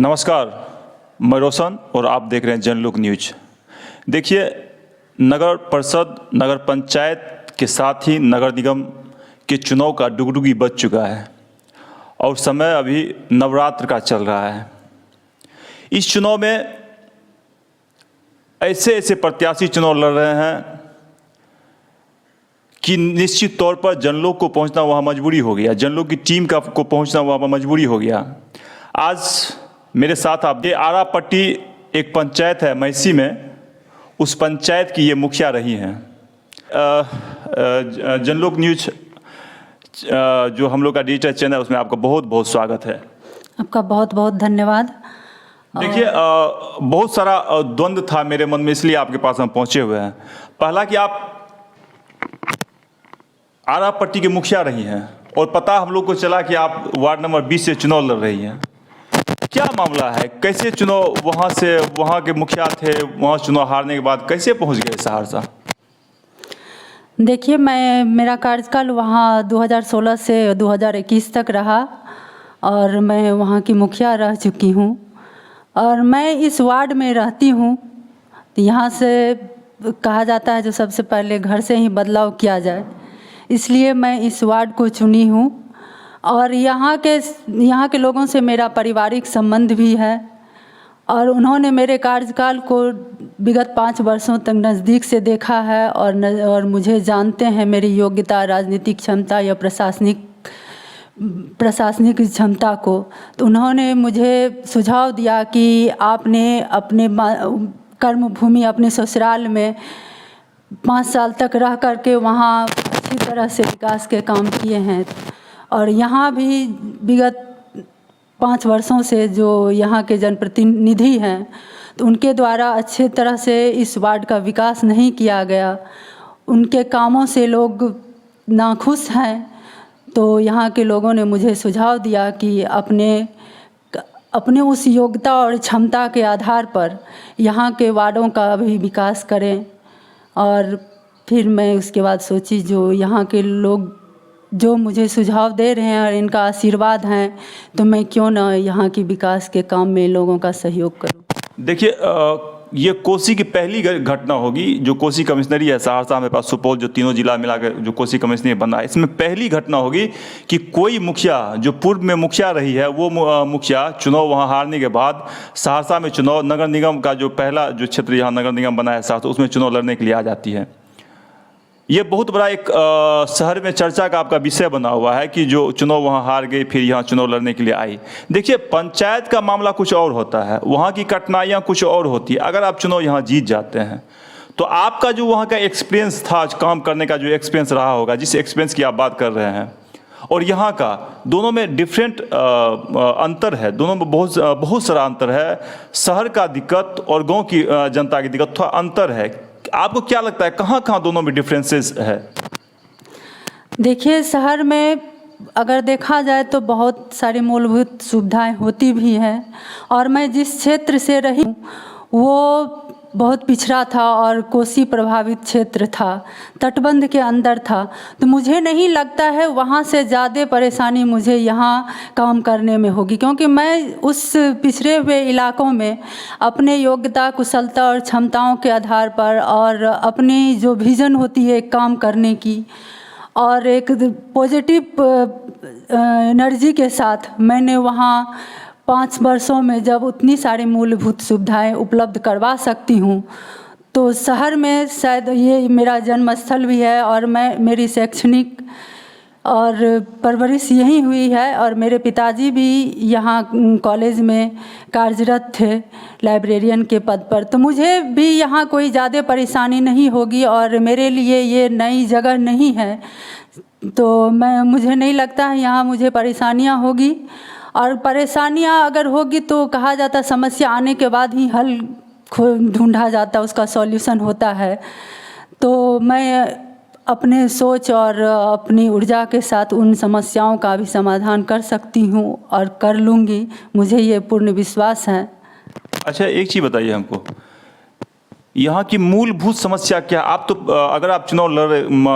नमस्कार, मैं रोशन और आप देख रहे हैं जनलोक न्यूज। देखिए, नगर परिषद, नगर पंचायत के साथ ही नगर निगम के चुनाव का डुगडुगी बज चुका है और समय अभी नवरात्र का चल रहा है। इस चुनाव में ऐसे ऐसे प्रत्याशी चुनाव लड़ रहे हैं कि निश्चित तौर पर जनलोक को पहुंचना वहां मजबूरी हो गया, जनलोक की टीम को पहुंचना वहां मजबूरी हो गया। आज मेरे साथ आप आरा पट्टी एक पंचायत है मैसी में, उस पंचायत की ये मुखिया रही हैं। जनलोक न्यूज जो हम लोग का डिजिटल चैनल है उसमें आपका बहुत बहुत स्वागत है। आपका बहुत बहुत धन्यवाद। देखिए, बहुत सारा द्वंद्व था मेरे मन में, इसलिए आपके पास हम पहुंचे हुए हैं। पहला कि आप आरा पट्टी की मुखिया रही हैं और पता हम लोग को चला कि आप वार्ड नंबर 20 से चुनाव लड़ रही हैं। क्या मामला है, कैसे चुनाव वहाँ से, वहाँ के मुखिया थे, वहाँ चुनाव हारने के बाद कैसे पहुँच गए सहरसा? देखिए, मेरा कार्यकाल वहाँ 2016 से 2021 तक रहा और मैं वहाँ की मुखिया रह चुकी हूँ और मैं इस वार्ड में रहती हूँ। यहाँ से कहा जाता है जो सबसे पहले घर से ही बदलाव किया जाए, इसलिए मैं इस वार्ड को चुनी हूँ। और यहाँ के लोगों से मेरा पारिवारिक संबंध भी है और उन्होंने मेरे कार्यकाल को विगत 5 वर्षों तक नज़दीक से देखा है और मुझे जानते हैं, मेरी योग्यता, राजनीतिक क्षमता या प्रशासनिक क्षमता को। तो उन्होंने मुझे सुझाव दिया कि आपने अपने कर्मभूमि, अपने ससुराल में 5 साल तक रह करके वहाँ अच्छी तरह से विकास के काम किए हैं और यहाँ भी विगत 5 वर्षों से जो यहाँ के जनप्रतिनिधि हैं तो उनके द्वारा अच्छे तरह से इस वार्ड का विकास नहीं किया गया। उनके कामों से लोग नाखुश हैं। तो यहाँ के लोगों ने मुझे सुझाव दिया कि अपने उस योग्यता और क्षमता के आधार पर यहाँ के वार्डों का भी विकास करें। और फिर मैं उसके बाद सोची, जो यहाँ के लोग जो मुझे सुझाव दे रहे हैं और इनका आशीर्वाद है, तो मैं क्यों ना यहाँ की विकास के काम में लोगों का सहयोग करूँ। देखिए, ये कोसी की पहली घटना होगी जो कोसी कमिश्नरी है सहरसा में पास, सुपौल जो तीनों जिला मिलाकर जो कोसी कमिश्नरी बना है, इसमें पहली घटना होगी कि कोई मुखिया जो पूर्व में मुखिया रही है वो मुखिया चुनाव वहाँ हारने के बाद सहरसा में चुनाव, नगर निगम का जो पहला जो क्षेत्र यहाँ नगर निगम बना है सहरसा, उसमें चुनाव लड़ने के लिए आ जाती है। ये बहुत बड़ा एक शहर में चर्चा का आपका विषय बना हुआ है कि जो चुनाव वहाँ हार गई फिर यहाँ चुनाव लड़ने के लिए आई। देखिए, पंचायत का मामला कुछ और होता है, वहाँ की कठिनाइयाँ कुछ और होती है। अगर आप चुनाव यहाँ जीत जाते हैं तो आपका जो वहाँ का एक्सपीरियंस था, काम करने का जो एक्सपीरियंस रहा होगा, जिस एक्सपीरियंस की आप बात कर रहे हैं, और यहाँ का, दोनों में डिफरेंट अंतर है, दोनों में बहुत सारा अंतर है। शहर का दिक्कत और गाँव की जनता की दिक्कत थोड़ा अंतर है। आपको क्या लगता है कहाँ कहाँ दोनों में डिफरेंसेस है? देखिए, शहर में अगर देखा जाए तो बहुत सारी मूलभूत सुविधाएं होती भी हैं और मैं जिस क्षेत्र से रही हूँ वो बहुत पिछड़ा था और कोसी प्रभावित क्षेत्र था, तटबंध के अंदर था। तो मुझे नहीं लगता है वहाँ से ज़्यादा परेशानी मुझे यहाँ काम करने में होगी, क्योंकि मैं उस पिछड़े हुए इलाकों में अपने योग्यता, कुशलता और क्षमताओं के आधार पर और अपनी जो विज़न होती है काम करने की और एक पॉजिटिव एनर्जी के साथ मैंने वहाँ 5 वर्षों में जब उतनी सारी मूलभूत सुविधाएं उपलब्ध करवा सकती हूँ, तो शहर में शायद ये मेरा जन्मस्थल भी है और मेरी शैक्षणिक और परवरिश यहीं हुई है और मेरे पिताजी भी यहाँ कॉलेज में कार्यरत थे लाइब्रेरियन के पद पर। तो मुझे भी यहाँ कोई ज़्यादा परेशानी नहीं होगी और मेरे लिए ये नई जगह नहीं है, तो मुझे नहीं लगता है यहाँ मुझे परेशानियाँ होगी। और परेशानियाँ अगर होगी तो कहा जाता समस्या आने के बाद ही हल ढूंढा जाता, उसका सॉल्यूशन होता है। तो मैं अपने सोच और अपनी ऊर्जा के साथ उन समस्याओं का भी समाधान कर सकती हूँ और कर लूँगी, मुझे ये पूर्ण विश्वास है। अच्छा, एक चीज़ बताइए हमको, यहाँ की मूलभूत समस्या क्या? आप तो अगर आप चुनाव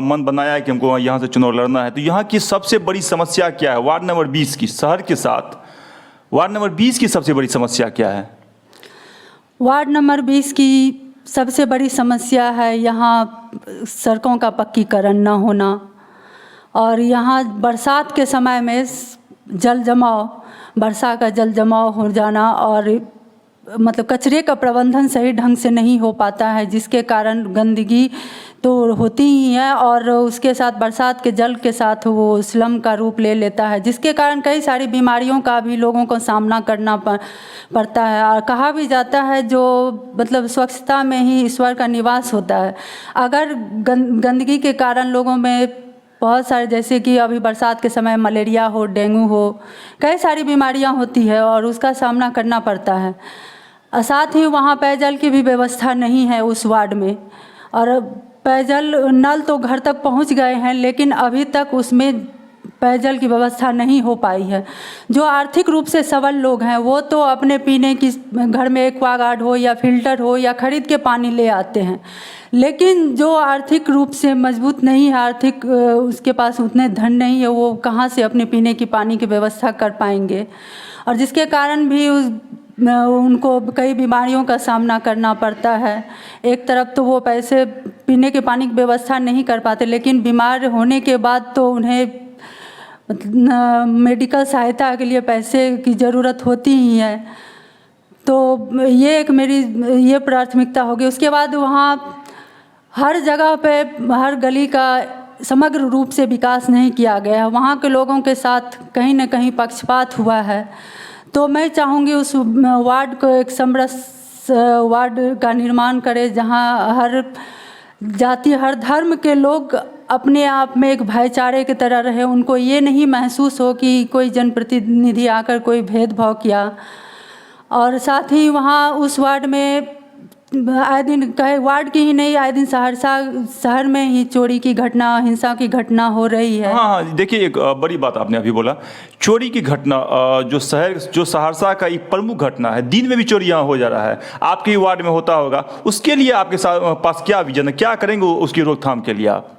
मन बनाया है कि हमको यहाँ से चुनाव लड़ना है, तो यहाँ की सबसे बड़ी समस्या क्या है वार्ड नंबर 20 की, शहर के साथ वार्ड नंबर 20 की सबसे बड़ी समस्या क्या है? वार्ड नंबर 20 की सबसे बड़ी समस्या है यहाँ सड़कों का पक्कीकरण न होना, और यहाँ बरसात के समय में जल जमाव, वर्षा का जल जमाव हो जाना, और मतलब कचरे का प्रबंधन सही ढंग से नहीं हो पाता है, जिसके कारण गंदगी तो होती ही है और उसके साथ बरसात के जल के साथ वो स्लम का रूप ले लेता है, जिसके कारण कई सारी बीमारियों का भी लोगों को सामना करना पड़ता है। और कहा भी जाता है जो मतलब स्वच्छता में ही ईश्वर का निवास होता है। अगर गंदगी के कारण लोगों में बहुत सारे, जैसे कि अभी बरसात के समय मलेरिया हो, डेंगू हो, कई सारी बीमारियां होती है और उसका सामना करना पड़ता है। साथ ही वहाँ पेयजल की भी व्यवस्था नहीं है उस वार्ड में, और पेयजल नल तो घर तक पहुँच गए हैं लेकिन अभी तक उसमें पेयजल की व्यवस्था नहीं हो पाई है। जो आर्थिक रूप से सबल लोग हैं वो तो अपने पीने की घर में एक्वागार्ड हो या फिल्टर हो या खरीद के पानी ले आते हैं, लेकिन जो आर्थिक रूप से मजबूत नहीं है, आर्थिक उसके पास उतने धन नहीं है, वो कहाँ से अपने पीने की पानी की व्यवस्था कर पाएंगे, और जिसके कारण भी उनको कई बीमारियों का सामना करना पड़ता है। एक तरफ तो वो पैसे पीने के पानी की व्यवस्था नहीं कर पाते, लेकिन बीमार होने के बाद तो उन्हें मेडिकल सहायता के लिए पैसे की ज़रूरत होती ही है। तो ये एक मेरी ये प्राथमिकता होगी। उसके बाद वहाँ हर जगह पे हर गली का समग्र रूप से विकास नहीं किया गया है, वहाँ के लोगों के साथ कहीं न कहीं पक्षपात हुआ है। तो मैं चाहूँगी उस वार्ड को एक समरस वार्ड का निर्माण करे, जहाँ हर जाति हर धर्म के लोग अपने आप में एक भाईचारे की तरह रहे, उनको ये नहीं महसूस हो कि कोई जनप्रतिनिधि आकर कोई भेदभाव किया। और साथ ही वहाँ उस वार्ड में आए दिन, कहे वार्ड की ही नहीं, आए दिन शहर में ही चोरी की घटना, हिंसा की घटना हो रही है। हाँ, देखिए एक बड़ी बात आपने अभी बोला, चोरी की घटना, जो सहरसा का एक प्रमुख घटना है, दिन में भी चोरी यहाँ हो जा रहा है, आपके ही वार्ड में होता होगा। उसके लिए आपके पास क्या विजन है, क्या करेंगे उसकी रोकथाम के लिए आप?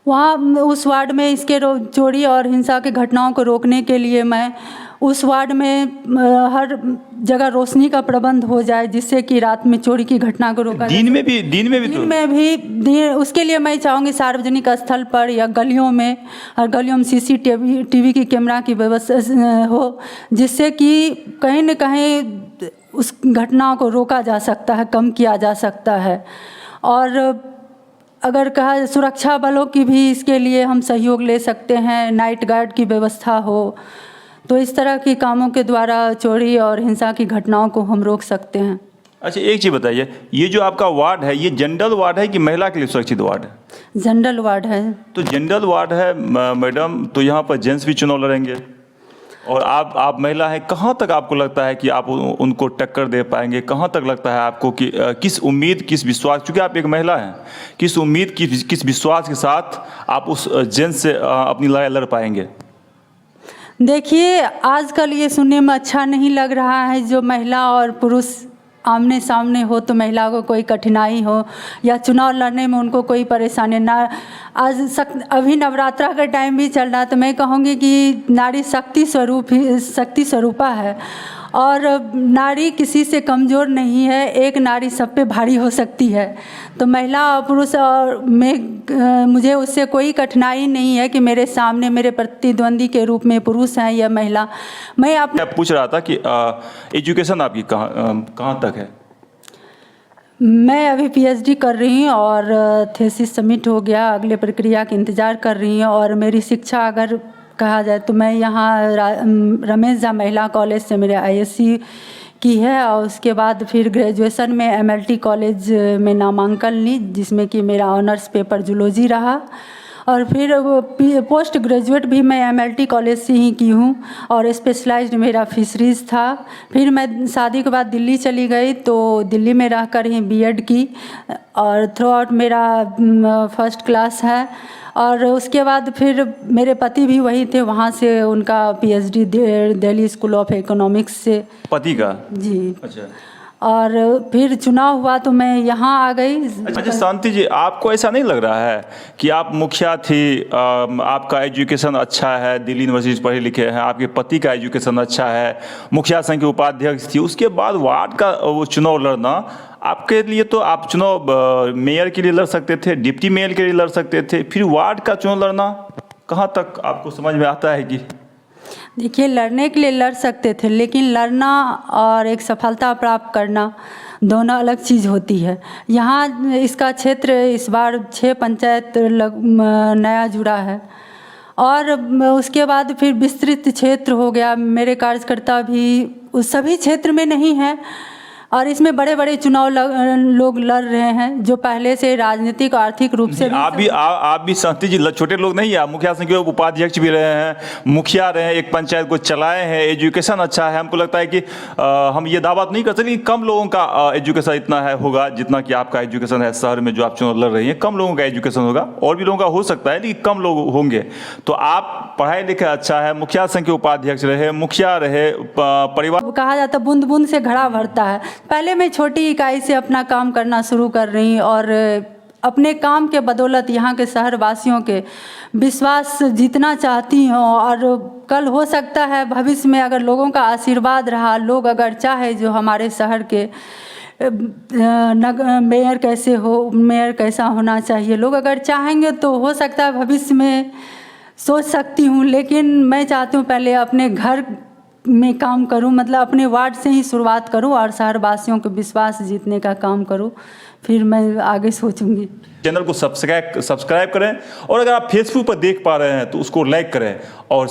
वहाँ उस वार्ड में इसके चोरी और हिंसा की घटनाओं को रोकने के लिए मैं उस वार्ड में हर जगह रोशनी का प्रबंध हो जाए, जिससे कि रात में चोरी की घटना को रोका जाए। दिन में भी उसके लिए मैं चाहूँगी सार्वजनिक स्थल पर या गलियों में, हर गलियों में CCTV की कैमरा की व्यवस्था हो, जिससे कि कहीं न कहीं उस घटनाओं को रोका जा सकता है, कम किया जा सकता है। और अगर कहा सुरक्षा बलों की भी इसके लिए हम सहयोग ले सकते हैं, नाइट गार्ड की व्यवस्था हो, तो इस तरह के कामों के द्वारा चोरी और हिंसा की घटनाओं को हम रोक सकते हैं। अच्छा, एक चीज़ बताइए, ये जो आपका वार्ड है, ये जनरल वार्ड है कि महिला के लिए सुरक्षित वार्ड है? जनरल वार्ड है। तो जनरल वार्ड है मैडम, तो यहाँ पर जेंट्स भी चुनाव लड़ेंगे और आप महिला हैं, कहाँ तक आपको लगता है कि आप उनको टक्कर दे पाएंगे? कहाँ तक लगता है आपको कि किस उम्मीद, किस विश्वास, क्योंकि आप एक महिला हैं, किस उम्मीद, किस विश्वास के साथ आप उस जेंट्स से अपनी लड़ाई लड़ पाएंगे? देखिए, आजकल ये सुनने में अच्छा नहीं लग रहा है, जो महिला और पुरुष आमने सामने हो तो महिला को कोई कठिनाई हो या चुनाव लड़ने में उनको कोई परेशानी ना। अभी नवरात्रा का टाइम भी चल रहा है, तो मैं कहूँगी कि नारी शक्ति स्वरूपा है और नारी किसी से कमज़ोर नहीं है, एक नारी सब पे भारी हो सकती है। तो महिला और पुरुष और मुझे उससे कोई कठिनाई नहीं है कि मेरे सामने मेरे प्रतिद्वंदी के रूप में पुरुष हैं या महिला। मैं पूछ रहा था कि एजुकेशन आपकी कहाँ तक है? मैं अभी PhD कर रही हूँ और थीसिस सबमिट हो गया, अगले प्रक्रिया का इंतज़ार कर रही हूँ। और मेरी शिक्षा अगर कहा जाए तो मैं यहाँ रमेश झा महिला कॉलेज से मेरे ISC की है, और उसके बाद फिर ग्रेजुएशन में MLT कॉलेज में नामांकन ली, जिसमें कि मेरा ऑनर्स पेपर जूलॉजी रहा। और फिर पोस्ट ग्रेजुएट भी मैं MLT कॉलेज से ही की हूँ और स्पेशलाइज्ड मेरा फिशरीज़ था। फिर मैं शादी के बाद दिल्ली चली गई, तो दिल्ली में रहकर ही B.Ed की और थ्रू आउट मेरा फर्स्ट क्लास है। और उसके बाद फिर मेरे पति भी वही थे, वहाँ से उनका PhD Delhi school of economics से। पति का? जी। अच्छा। और फिर चुनाव हुआ तो मैं यहाँ आ गई। अच्छा शांति जी, आपको ऐसा नहीं लग रहा है कि आप मुखिया थी, आपका एजुकेशन अच्छा है, दिल्ली यूनिवर्सिटी से पढ़े लिखे हैं, आपके पति का एजुकेशन अच्छा है, मुखिया संघ के उपाध्यक्ष थी, उसके बाद वार्ड का वो चुनाव लड़ना आपके लिए, तो आप चुनाव मेयर के लिए लड़ सकते थे, डिप्टी मेयर के लिए लड़ सकते थे, फिर वार्ड का चुनाव लड़ना कहाँ तक आपको समझ में आता है? कि देखिए, लड़ने के लिए लड़ सकते थे, लेकिन लड़ना और एक सफलता प्राप्त करना दोनों अलग चीज़ होती है। यहाँ इसका क्षेत्र इस बार 6 पंचायत नया जुड़ा है और उसके बाद फिर विस्तृत क्षेत्र हो गया। मेरे कार्यकर्ता भी उस सभी क्षेत्र में नहीं है और इसमें बड़े बड़े चुनाव लोग लड़ रहे हैं जो पहले से राजनीतिक आर्थिक रूप से आप भी शांति जी छोटे लोग नहीं है, आप मुखिया संघ के उपाध्यक्ष भी रहे हैं, मुखिया रहे हैं, एक पंचायत को चलाए हैं, एजुकेशन अच्छा है। हमको लगता है कि हम ये दावा नहीं कर सकते कम लोगों का एजुकेशन इतना है होगा जितना कि आपका एजुकेशन है। शहर में जो आप चुनाव लड़ रही हैं कम लोगों का एजुकेशन होगा, और भी लोगों का हो सकता है लेकिन कम लोग होंगे। तो आप पढ़ाई लिखाई अच्छा है, मुखिया संघ के उपाध्यक्ष रहे, मुखिया रहे, परिवार कहा जाता है बूंद बूंद से घड़ा भरता है। पहले मैं छोटी इकाई से अपना काम करना शुरू कर रही और अपने काम के बदौलत यहाँ के शहर वासियों के विश्वास जीतना चाहती हूँ और कल हो सकता है भविष्य में अगर लोगों का आशीर्वाद रहा, लोग अगर चाहे जो हमारे शहर के मेयर कैसे हो, मेयर कैसा होना चाहिए, लोग अगर चाहेंगे तो हो सकता है भविष्य में सोच सकती हूँ। लेकिन मैं चाहती हूँ पहले अपने घर में काम करूं, मतलब अपने वार्ड से ही शुरुआत करूं और शहर वासियों के विश्वास जीतने का काम करूं, फिर मैं आगे सोचूंगी। चैनल को सब्सक्राइब करें और अगर आप फेसबुक पर देख पा रहे हैं तो उसको लाइक करें और